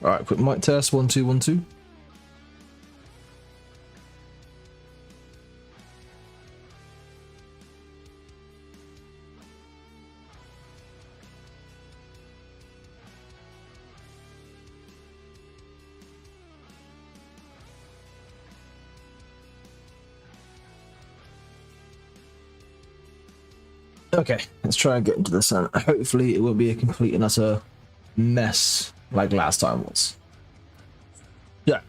All right, quick mic test. 1 2 1 2. Okay, let's try and get into this, and hopefully it won't be a complete and utter mess like last time was. Yeah.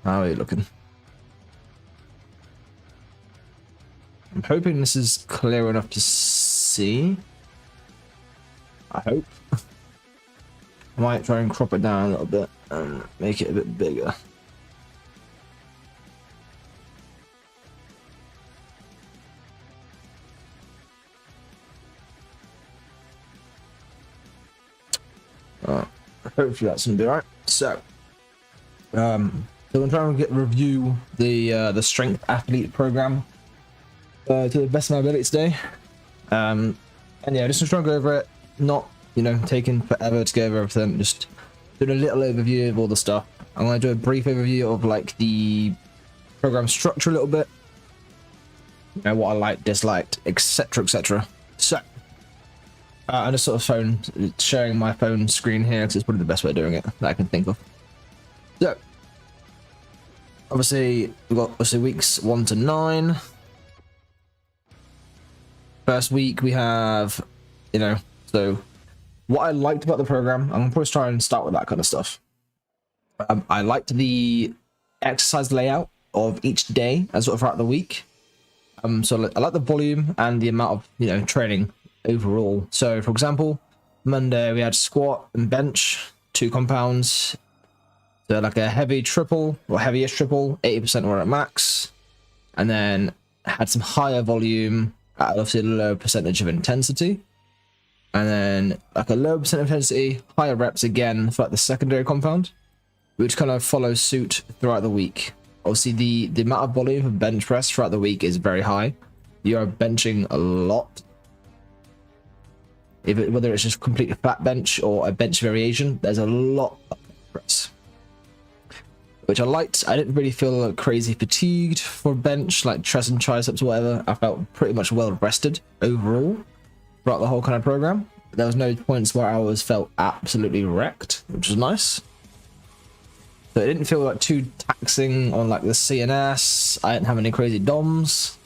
How are you looking? I'm hoping this is clear enough to see. I hope. I might try and crop it down a little bit and make it a bit bigger. Hopefully that's gonna be alright. So I'm trying to review the strength athlete program to the best of my ability today. And yeah, just trying to go over it, not taking forever to go over everything, just doing a little overview of all the stuff. I'm going to do a brief overview of like the program structure a little bit, what I liked, disliked, etc. So I'm just sort of sharing my phone screen here because it's probably the best way of doing it that I can think of. So obviously we've got weeks 1 to 9. First week we have, so what I liked about the program, I'm going to try and start with that kind of stuff. I liked the exercise layout of each day and sort of throughout the week. So I like the volume and the amount of, training overall. So for example, Monday we had squat and bench, 2 compounds. So like a heavy triple or heaviest triple, 80% were at max. And then had some higher volume at obviously a low percentage of intensity. And then like a low percent of intensity, higher reps again for like the secondary compound, which kind of follows suit throughout the week. Obviously the amount of volume of bench press throughout the week is very high. You are benching a lot. Whether it's just complete flat bench or a bench variation, there's a lot of press, which I liked. I didn't really feel crazy fatigued for bench, like chest and triceps or whatever. I felt pretty much well rested overall throughout the whole kind of program. There was no points where I felt absolutely wrecked, which was nice. So it didn't feel like too taxing on like the CNS. I didn't have any crazy DOMs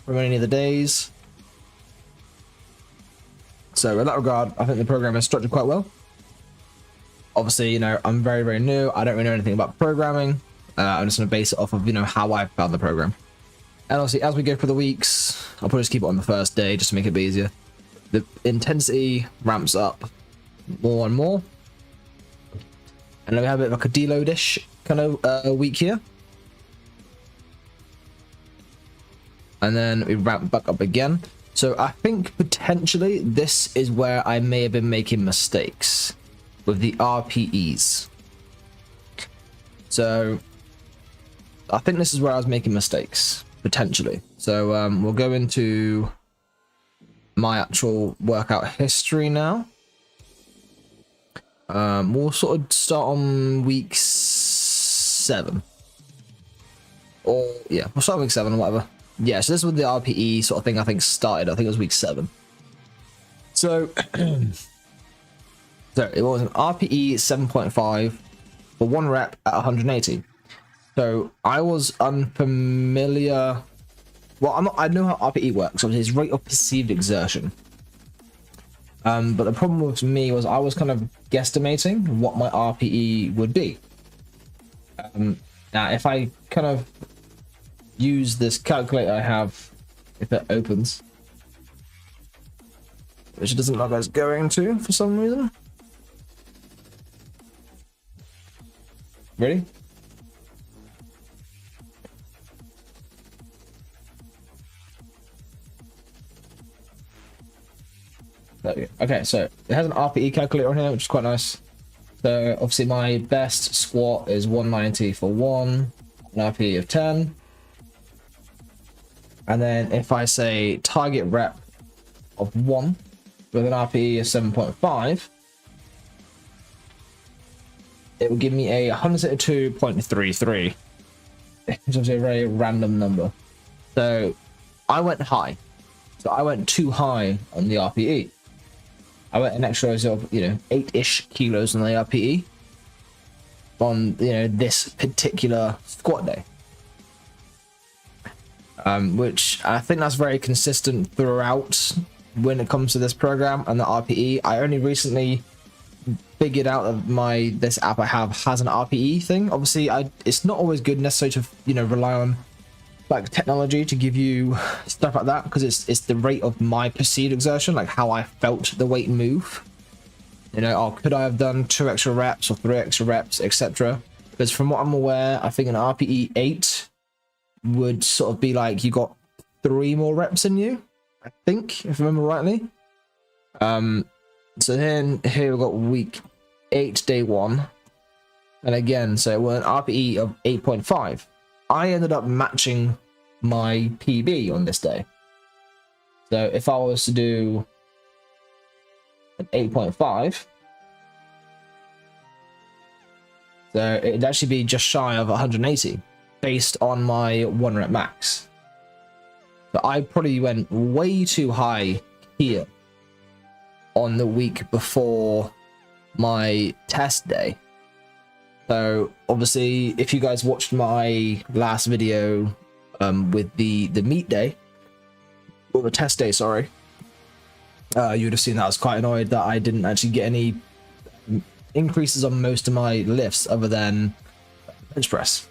from any of the days. So in that regard, I think the program is structured quite well. Obviously, I'm very, very new. I don't really know anything about programming. I'm just going to base it off of, how I found the program. And obviously, as we go through the weeks, I'll probably just keep it on the first day just to make it a bit easier. The intensity ramps up more and more. And then we have a bit of like a deload-ish kind of week here. And then we ramp back up again. So I think potentially this is where I may have been making mistakes with the RPEs. So I think this is where I was making mistakes, potentially. So we'll go into my actual workout history now. We'll sort of start on week 7. Or, yeah, we'll start on week 7 or whatever. Yeah, so this was the RPE sort of thing I think started. I think it was week 7. So, so it was an RPE 7.5 for 1 rep at 180. So I was unfamiliar. Well, I know how RPE works. Obviously, it's rate of perceived exertion. But the problem with me was I was kind of guesstimating what my RPE would be. Now, if I kind of use this calculator I have, if it opens, which it doesn't look like it's going to for some reason. Ready? There we go. Okay, so it has an RPE calculator on here, which is quite nice. So obviously my best squat is 190 for 1, an RPE of 10. And then if I say target rep of 1 with an RPE of 7.5, it would give me a 172.33, which is a very random number. So I went high. So I went too high on the RPE. I went an extra sort of, 8-ish kilos on the RPE on, this particular squat day. Which I think that's very consistent throughout when it comes to this program and the RPE. I only recently figured out that this app I have has an RPE thing. Obviously, it's not always good necessarily to rely on like technology to give you stuff like that, because it's the rate of my perceived exertion, like how I felt the weight move. Could I have done 2 extra reps or 3 extra reps, etc. Because from what I'm aware, I think an RPE 8 would sort of be like you got 3 more reps in you, I think, if I remember rightly. So then here we've got week 8, day 1, and again, so we're an RPE of 8.5. I ended up matching my PB on this day. So if I was to do an 8.5, so it'd actually be just shy of 180 based on my 1 rep max. So I probably went way too high here on the week before my test day. So obviously, if you guys watched my last video with the meet day, or the test day, sorry, you would have seen that I was quite annoyed that I didn't actually get any increases on most of my lifts other than bench press,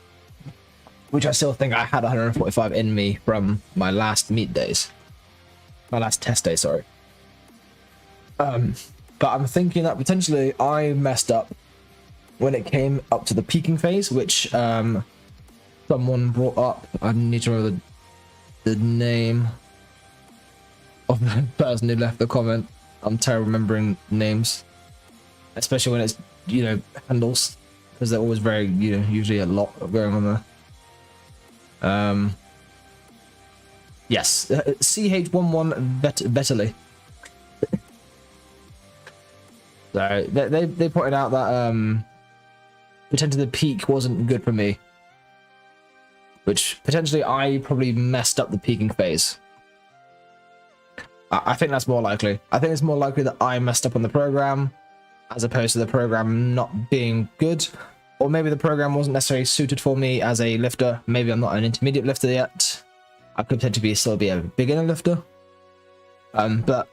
which I still think I had 145 in me from my last meet days, my last test day, sorry. But I'm thinking that potentially I messed up when it came up to the peaking phase, which someone brought up. I need to remember the name of the person who left the comment. I'm terrible remembering names, especially when it's handles, because they're always very usually a lot going on there. Yes, CH11 Vetterly. So they pointed out that potentially the peak wasn't good for me, which potentially I probably messed up the peaking phase. I think that's more likely. I think it's more likely that I messed up on the program as opposed to the program not being good, or maybe the program wasn't necessarily suited for me as a lifter. Maybe I'm not an intermediate lifter yet. I could potentially still be a beginner lifter. But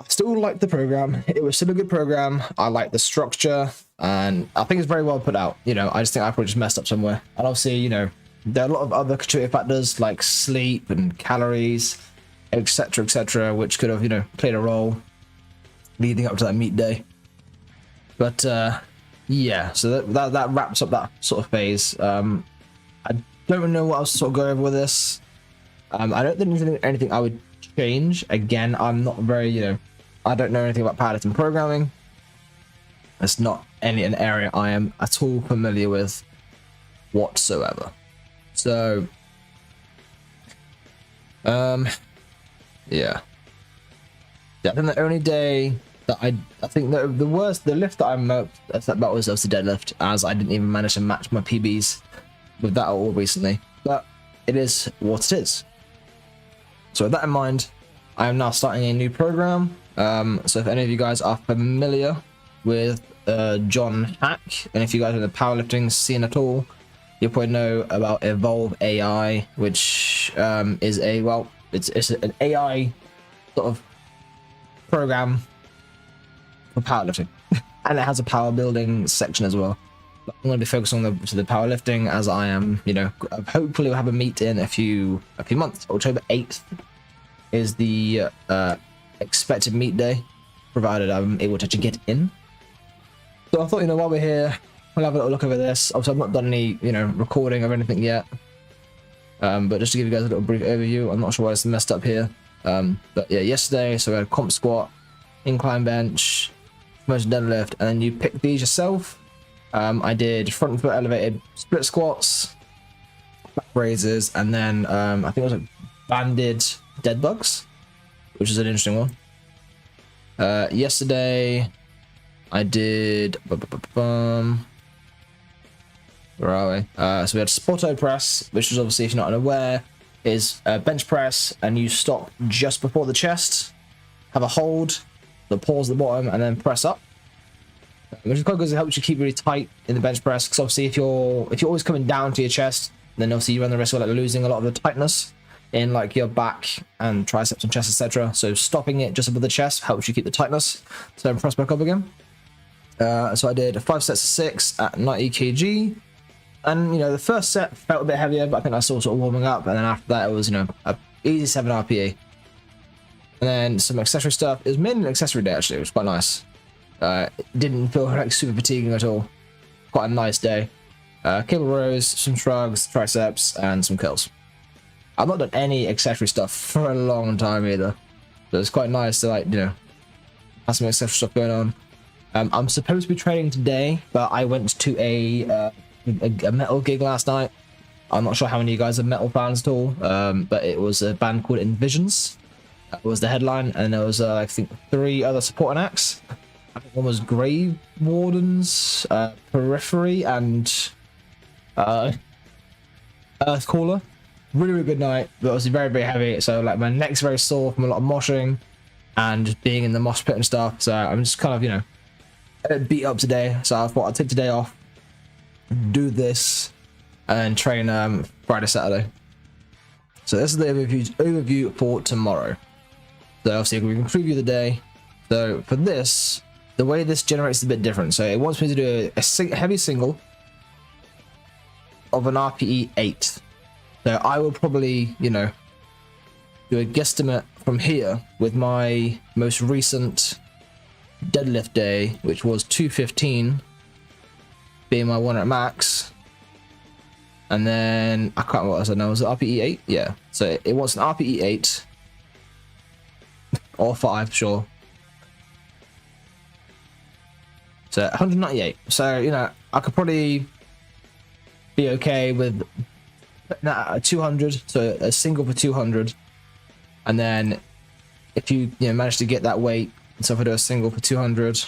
I still liked the program. It was still a good program. I like the structure, and I think it's very well put out. I just think I probably just messed up somewhere. And obviously, there are a lot of other contributing factors like sleep and calories, etc., which could have, played a role leading up to that meet day. But yeah, so that wraps up that sort of phase. I don't know what else to sort of go over with this. I don't think there's anything I would change. Again, I'm not very, I don't know anything about powerlifting programming. It's not an area I am at all familiar with whatsoever. So, yeah. I think the only day that I think the lift that I thought about was the deadlift, as I didn't even manage to match my PBs with that at all recently. But it is what it is. So with that in mind, I am now starting a new program. So if any of you guys are familiar with John Hack, and if you guys are in the powerlifting scene at all, you'll probably know about Evolve AI, which is it's an AI sort of program for powerlifting, and it has a power building section as well. But I'm going to be focusing on the powerlifting, as I am, hopefully we'll have a meet in a few months. October 8th is the expected meet day, provided I'm able to actually get in. So I thought, while we're here, we'll have a little look over this. Obviously, I've not done any, recording of anything yet. But just to give you guys a little brief overview, I'm not sure why it's messed up here. But yeah, yesterday, so we had comp squat, incline bench, motion deadlift, and then you pick these yourself. I did front foot elevated split squats, back raises, and then I think it was like banded dead bugs, which is an interesting one. Yesterday I did Where are we? So we had Spotto press, which is obviously, if you're not unaware, is a bench press, and you stop just before the chest, have a hold, the pause at the bottom, and then press up. Which is quite good, it helps you keep really tight in the bench press, because obviously if you're always coming down to your chest, then obviously you run the risk of like losing a lot of the tightness in like your back and triceps and chest, etc. So stopping it just above the chest helps you keep the tightness. So then press back up again. So I did 5 sets of 6 at 90 kg, and the first set felt a bit heavier, but I think I saw sort of warming up, and then after that it was a easy 7 RPE. And then some accessory stuff. It was mainly an accessory day actually, it was quite nice. It didn't feel like super fatiguing at all. Quite a nice day. Cable rows, some shrugs, triceps, and some curls. I've not done any accessory stuff for a long time either, so it's quite nice to have some accessory stuff going on. I'm supposed to be training today, but I went to a metal gig last night. I'm not sure how many of you guys are metal fans at all, but it was a band called Envisions. That was the headline, and there was I think 3 other supporting acts. I think one was Grave Wardens, Periphery, and Earthcaller. Really, really good night, but it was very, very heavy. So like my neck's very sore from a lot of moshing and just being in the mosh pit and stuff. So I'm just kind of beat up today. So I thought I'd take today off, do this, and train Friday, Saturday. So this is the overview for tomorrow. So obviously we can preview the day. So for this, the way this generates is a bit different. So it wants me to do a heavy single of an RPE 8. So I will probably, do a guesstimate from here with my most recent deadlift day, which was 215, being my 1 at max. And then, I can't remember what I said now, was it RPE 8? Yeah, so it wants an RPE 8, or 5, sure. So 198. So, I could probably be okay with 200, so a single for 200. And then if you manage to get that weight, so if I do a single for 200,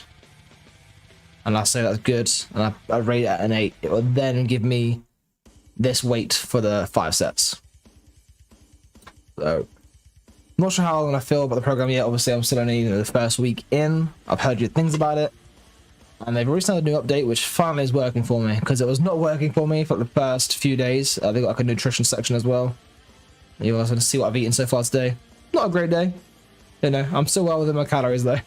and I say that's good, and I rate it at an 8, it will then give me this weight for the 5 sets. So I'm not sure how I'm gonna feel about the program yet. Obviously I'm still only the first week in. I've heard good things about it, and they've recently had a new update which finally is working for me, because it was not working for me for the first few days. They got like a nutrition section as well. You guys want to see what I've eaten so far today. Not a great day, I'm still well within my calories though.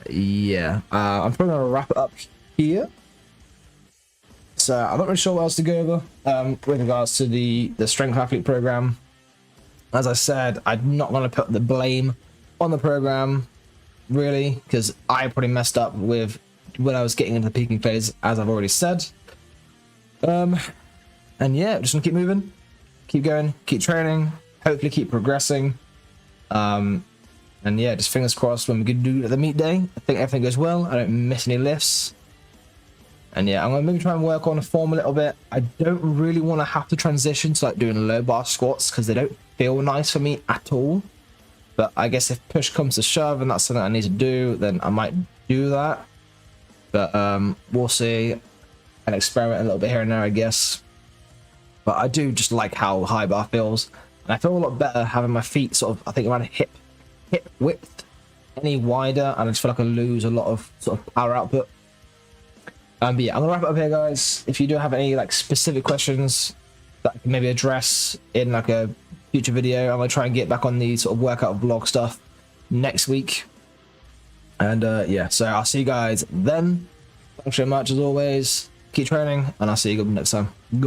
Yeah, I'm probably gonna wrap it up here. So I'm not really sure what else to go over with regards to the strength athlete program. As I said, I'm not going to put the blame on the program really, because I probably messed up with when I was getting into the peaking phase, as I've already said. And yeah, just gonna keep moving, keep going, keep training, hopefully keep progressing. And yeah, just fingers crossed when we can do the meet day, I think everything goes well, I don't miss any lifts. And yeah, I'm gonna maybe try and work on the form a little bit. I don't really want to have to transition to like doing low bar squats, because they don't feel nice for me at all. But I guess if push comes to shove and that's something I need to do, then I might do that. But we'll see, and experiment a little bit here and there, I guess. But I do just like how high bar feels, and I feel a lot better having my feet sort of, I think, around hip width any wider, and I just feel like I lose a lot of sort of power output. But yeah, I'm gonna wrap it up here, guys. If you do have any like specific questions that I can maybe address in like a future video, I'm gonna try and get back on the sort of workout vlog stuff next week. And yeah, so I'll see you guys then. Thanks so much as always. Keep training, and I'll see you next time.